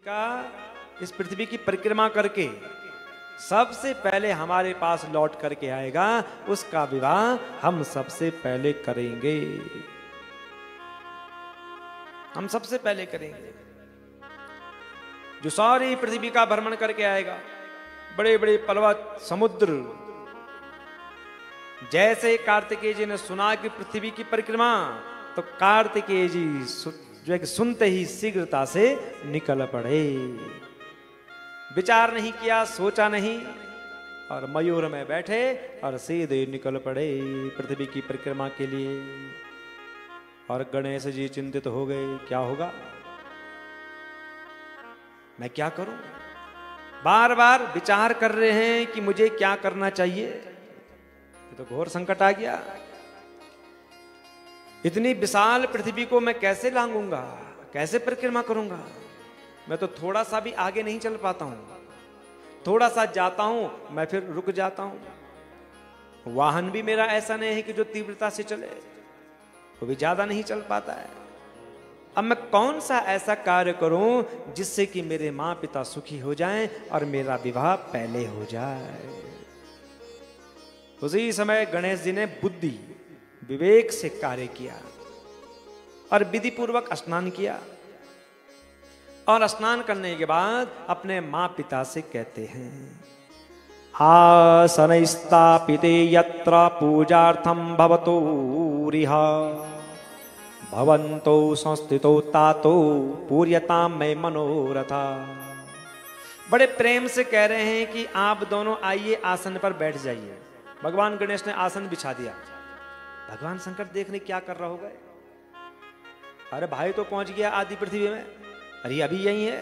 का इस पृथ्वी की परिक्रमा करके सबसे पहले हमारे पास लौट करके आएगा, उसका विवाह हम सबसे पहले करेंगे। हम सबसे पहले करेंगे। जो सारी पृथ्वी का भ्रमण करके आएगा, बड़े बड़े पर्वत समुद्र, जैसे कार्तिकेय जी ने सुना कि पृथ्वी की परिक्रमा, तो कार्तिकेय जी जो है सुनते ही शीघ्रता से निकल पड़े। विचार नहीं किया, सोचा नहीं, और मयूर में बैठे और सीधे निकल पड़े पृथ्वी की परिक्रमा के लिए। और गणेश जी चिंतित हो गए, क्या होगा, मैं क्या करूं। बार बार विचार कर रहे हैं कि मुझे क्या करना चाहिए। ये तो घोर संकट आ गया। इतनी विशाल पृथ्वी को मैं कैसे लांघूंगा, कैसे परिक्रमा करूंगा। मैं तो थोड़ा सा भी आगे नहीं चल पाता हूं, थोड़ा सा जाता हूं मैं फिर रुक जाता हूं। वाहन भी मेरा ऐसा नहीं है कि जो तीव्रता से चले, वो भी ज्यादा नहीं चल पाता है। अब मैं कौन सा ऐसा कार्य करूं जिससे कि मेरे मां पिता सुखी हो जाएं और मेरा विवाह पहले हो जाए। उसी समय गणेश जी ने बुद्धि विवेक से कार्य किया और विधि पूर्वक स्नान किया। और स्नान करने के बाद अपने मां पिता से कहते हैं, आसन स्थापिते यत्र पूजार्थम भवतो रिहा भवन्तो संस्थितो तातो पूर्यताम में मनोरथा। बड़े प्रेम से कह रहे हैं कि आप दोनों आइए, आसन पर बैठ जाइए। भगवान गणेश ने आसन बिछा दिया। भगवान शंकर देखने क्या कर रहा होगा। अरे भाई तो पहुंच गया आदि पृथ्वी में, अरे अभी यही है।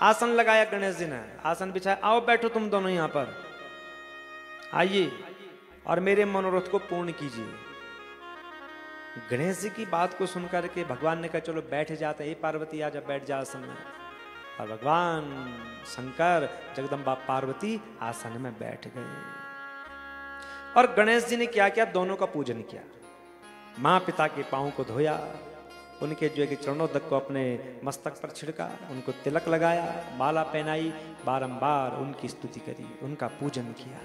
आसन लगाया गणेश जी ने, आसन बिछाया, आओ बैठो तुम दोनों यहां पर, आइए और मेरे मनोरथ को पूर्ण कीजिए। गणेश जी की बात को सुनकर के भगवान ने कहा चलो बैठ जाते हैं, पार्वती आजा बैठ जा आसन में। और भगवान शंकर जगदम्बा पार्वती आसन में बैठ गए। और गणेश जी ने क्या किया, दोनों का पूजन किया। मां पिता के पांव को धोया, उनके जो है कि चरणों तक को अपने मस्तक पर छिड़का, उनको तिलक लगाया, माला पहनाई, बारंबार उनकी स्तुति करी, उनका पूजन किया।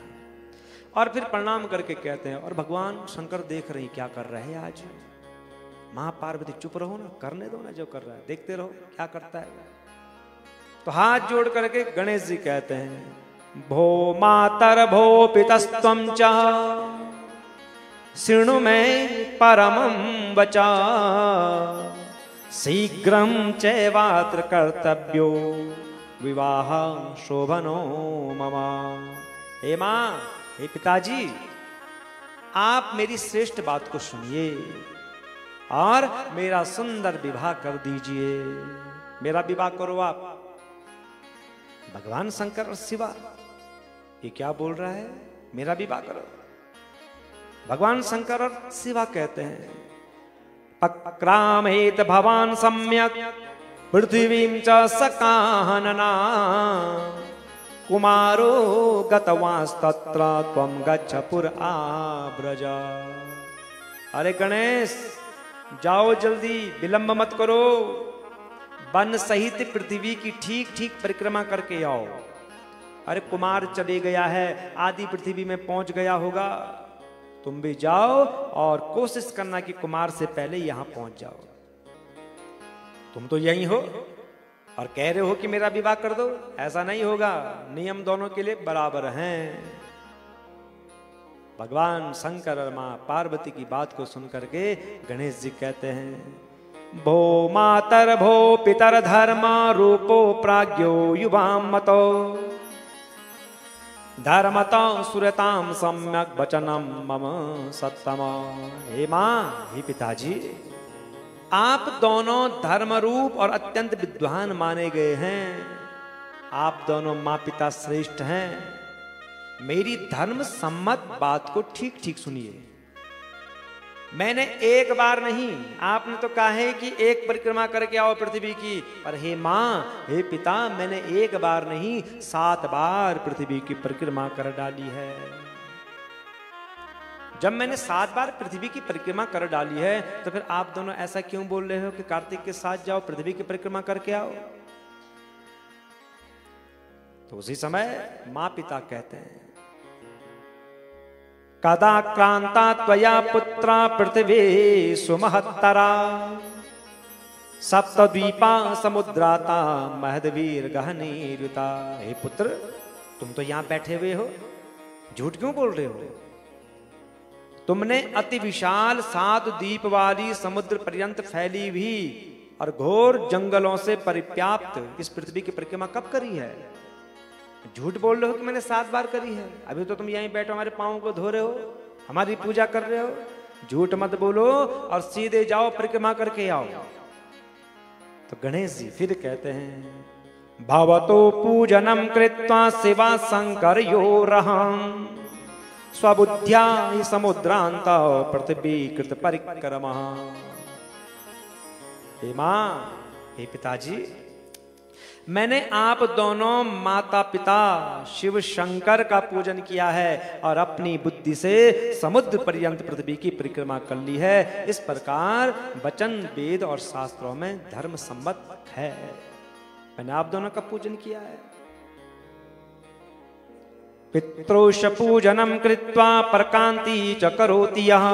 और फिर प्रणाम करके कहते हैं, और भगवान शंकर देख रही क्या कर रहे हैं आज। मां पार्वती चुप रहो ना, करने दो ना जो कर रहा है, देखते रहो क्या करता है। तो हाथ जोड़ करके गणेश जी कहते हैं, भो मातर भो पितस्त्वं च शृणु मे परमं वचा शीघ्रं चैवात्र कर्तव्यो विवाह शोभनो मम। हे मां, हे पिताजी, आप मेरी श्रेष्ठ बात को सुनिए और मेरा सुंदर विवाह कर दीजिए। मेरा विवाह करो आप। भगवान शंकर और शिवा, ये क्या बोल रहा है, मेरा विवाह करो। भगवान शंकर और शिवा कहते हैं, पक्रामेत भवान सम्यक पृथ्वीं च सकानना कुमारो गतवांस्तत्र त्वं गच्छ पुर आव्रजा। अरे गणेश, जाओ जल्दी, विलंब मत करो, वन सहित पृथ्वी की ठीक ठीक परिक्रमा करके आओ। अरे कुमार चले गया है, आदि पृथ्वी में पहुंच गया होगा, तुम भी जाओ और कोशिश करना कि कुमार से पहले यहां पहुंच जाओ। तुम तो यही हो और कह रहे हो कि मेरा विवाह कर दो, ऐसा नहीं होगा, नियम दोनों के लिए बराबर हैं। भगवान शंकर और मां पार्वती की बात को सुनकर के गणेश जी कहते हैं, भो मातर भो पितर धर्म रूपो प्राज्ञो युवाम मतो धर्मता सुरताम सम्यक वचनम मम सत्तम। हे मां, हे पिताजी, आप दोनों धर्म रूप और अत्यंत विद्वान माने गए हैं। आप दोनों मां पिता श्रेष्ठ हैं। मेरी धर्म सम्मत बात को ठीक ठीक सुनिए। मैंने एक बार नहीं, आपने तो कहा है कि एक परिक्रमा करके आओ पृथ्वी की, पर हे मां, हे पिता, मैंने एक बार नहीं 7 बार पृथ्वी की परिक्रमा कर डाली है। जब मैंने 7 बार पृथ्वी की परिक्रमा कर डाली है, तो फिर आप दोनों ऐसा क्यों बोल रहे हो कि कार्तिक के साथ जाओ पृथ्वी की परिक्रमा करके आओ। तो उसी समय मां पिता कहते हैं, कदा क्रांता त्वया पुत्रा पृथ्वी सुमहत्तरा सप्तद्वीपा समुद्राता महदवीर गहनीरुता। हे पुत्र, तुम तो यहां बैठे हुए हो, झूठ क्यों बोल रहे हो? तुमने अति विशाल 7 द्वीप वाली समुद्र पर्यंत फैली हुई और घोर जंगलों से परिव्याप्त इस पृथ्वी की परिक्रमा कब करी है? झूठ बोल रहे हो कि मैंने 7 बार करी है। अभी तो तुम यहीं बैठो, हमारे पांवों को धो रहे हो, हमारी पूजा कर रहे हो। झूठ मत बोलो और सीधे जाओ, परिक्रमा करके आओ। तो गणेश जी फिर कहते हैं, भवतो पूजनम कृत्वा शिवा शंकर योरहं स्वबुद्ध्या हि समुद्रांता पृथ्वी कृत परिक्रमा। हे मां, हे पिताजी, मैंने आप दोनों माता पिता शिव शंकर का पूजन किया है और अपनी बुद्धि से समुद्र पर्यंत पृथ्वी की परिक्रमा कर ली है। इस प्रकार वचन वेद और शास्त्रों में धर्म सम्मत है। मैंने आप दोनों का पूजन किया है। पितृष पूजनम कृत्वा परकांति च करोति यः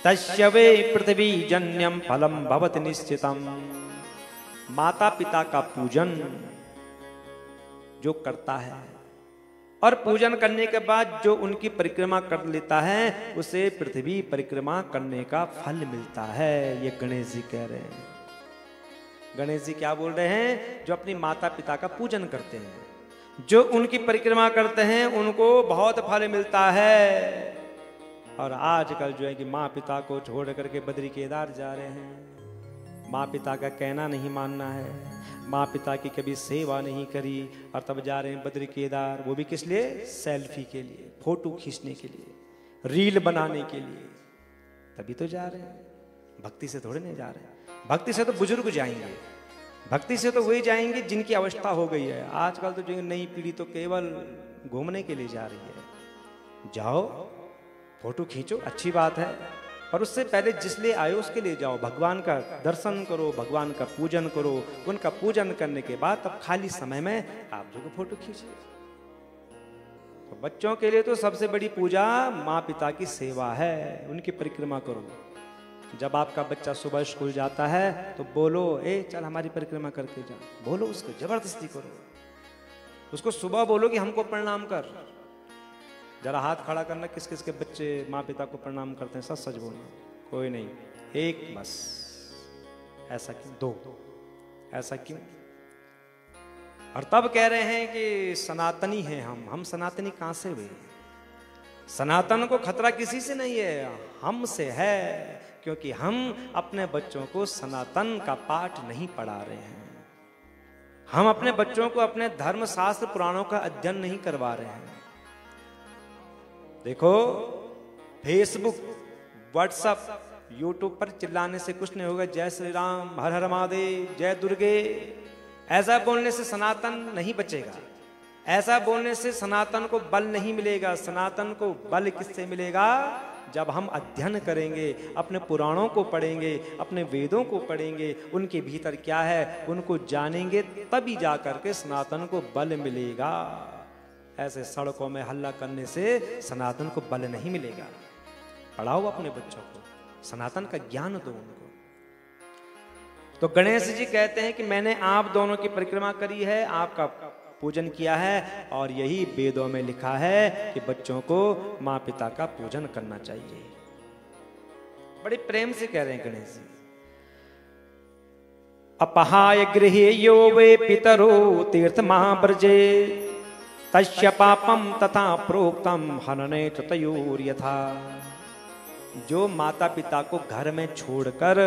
तस्य वे पृथ्वी जन्यम फलम भवति निश्चितम। माता पिता का पूजन जो करता है और पूजन करने के बाद जो उनकी परिक्रमा कर लेता है, उसे पृथ्वी परिक्रमा करने का फल मिलता है। ये गणेश जी कह रहे हैं। गणेश जी क्या बोल रहे हैं? जो अपनी माता पिता का पूजन करते हैं, जो उनकी परिक्रमा करते हैं, उनको बहुत फल मिलता है। और आजकल जो है कि माँ पिता को छोड़ करके बद्री केदार जा रहे हैं। माँ पिता का कहना नहीं मानना है, माँ पिता की कभी सेवा नहीं करी और तब जा रहे हैं बद्री केदार। वो भी किस लिए? सेल्फी के लिए, फोटो खींचने के लिए, रील बनाने के लिए। तभी तो जा रहे हैं, भक्ति से थोड़े नहीं जा रहे हैं। भक्ति से तो बुजुर्ग जाएंगे, भक्ति से तो वही जाएंगे जिनकी अवस्था हो गई है। आजकल तो जो नई पीढ़ी तो केवल घूमने के लिए जा रही है। जाओ, फोटो खींचो, अच्छी बात है, और उससे पहले जिस लिए आए उसके लिए जाओ। भगवान का दर्शन करो, भगवान का पूजन करो। उनका पूजन करने के बाद तब खाली समय में आप जो फोटो खींचिए। तो बच्चों के लिए तो सबसे बड़ी पूजा माँ पिता की सेवा है, उनकी परिक्रमा करो। जब आपका बच्चा सुबह स्कूल जाता है तो बोलो, ए चल हमारी परिक्रमा करके जा। बोलो उसको, जबरदस्ती करो उसको। सुबह बोलो कि हमको प्रणाम कर। जरा हाथ खड़ा करना, किस किस के बच्चे माँ पिता को प्रणाम करते हैं? सच सच बोलना। कोई नहीं, एक बस। ऐसा क्यों? 2। ऐसा क्यों? और तब कह रहे हैं कि सनातनी हैं हम सनातनी कहां से हुए? सनातन को खतरा किसी से नहीं है, हमसे है, क्योंकि हम अपने बच्चों को सनातन का पाठ नहीं पढ़ा रहे हैं। हम अपने बच्चों को अपने धर्म शास्त्र पुराणों का अध्ययन नहीं करवा रहे हैं। देखो, फेसबुक, व्हाट्सएप, यूट्यूब पर चिल्लाने से कुछ नहीं होगा। जय श्री राम, हर हर महादेव, जय दुर्गे, ऐसा बोलने से सनातन नहीं बचेगा। ऐसा बोलने से सनातन को बल नहीं मिलेगा। सनातन को बल किससे मिलेगा? जब हम अध्ययन करेंगे, अपने पुराणों को पढ़ेंगे, अपने वेदों को पढ़ेंगे, उनके भीतर क्या है उनको जानेंगे, तभी जा करके सनातन को बल मिलेगा। ऐसे सड़कों में हल्ला करने से सनातन को बल नहीं मिलेगा। पढ़ाओ अपने बच्चों को, सनातन का ज्ञान दो उनको। तो गणेश जी कहते हैं कि मैंने आप दोनों की परिक्रमा करी है, आपका पूजन किया है, और यही वेदों में लिखा है कि बच्चों को माँ पिता का पूजन करना चाहिए। बड़े प्रेम से कह रहे हैं गणेश जी। अपहाय गृहे यो वे पितरो तीर्थ महाब्रजे तस्य पापम तथा प्रोक्तम हनने तयोर यथा। जो माता पिता को घर में छोड़कर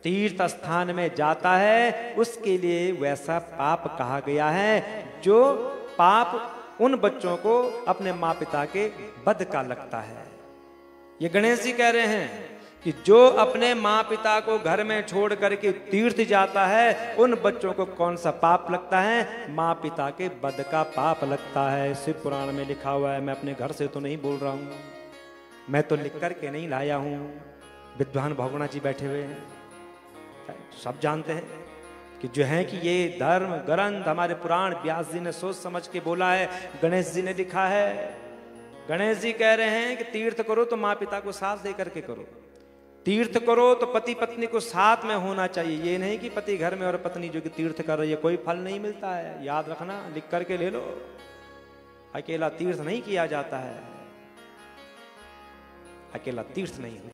तीर्थ स्थान में जाता है, उसके लिए वैसा पाप कहा गया है जो पाप उन बच्चों को अपने माँ पिता के वध का लगता है। ये गणेश जी कह रहे हैं कि जो अपने माँ पिता को घर में छोड़ करके तीर्थ जाता है, उन बच्चों को कौन सा पाप लगता है? माँ पिता के वध का पाप लगता है। शिव पुराण में लिखा हुआ है। मैं अपने घर से तो नहीं बोल रहा हूँ, मैं तो लिख करके नहीं लाया हूँ। विद्वान भगवान जी बैठे हुए हैं, सब जानते हैं कि जो है कि ये धर्म ग्रंथ हमारे पुराण व्यास जी ने सोच समझ के बोला है, गणेश जी ने लिखा है। गणेश जी कह रहे हैं कि तीर्थ करो तो माँ पिता को साथ दे करके करो, तीर्थ करो तो पति पत्नी को साथ में होना चाहिए। ये नहीं कि पति घर में और पत्नी जो कि तीर्थ कर रही है, कोई फल नहीं मिलता है, याद रखना, लिख करके ले लो। अकेला तीर्थ नहीं किया जाता है, अकेला तीर्थ नहीं होता।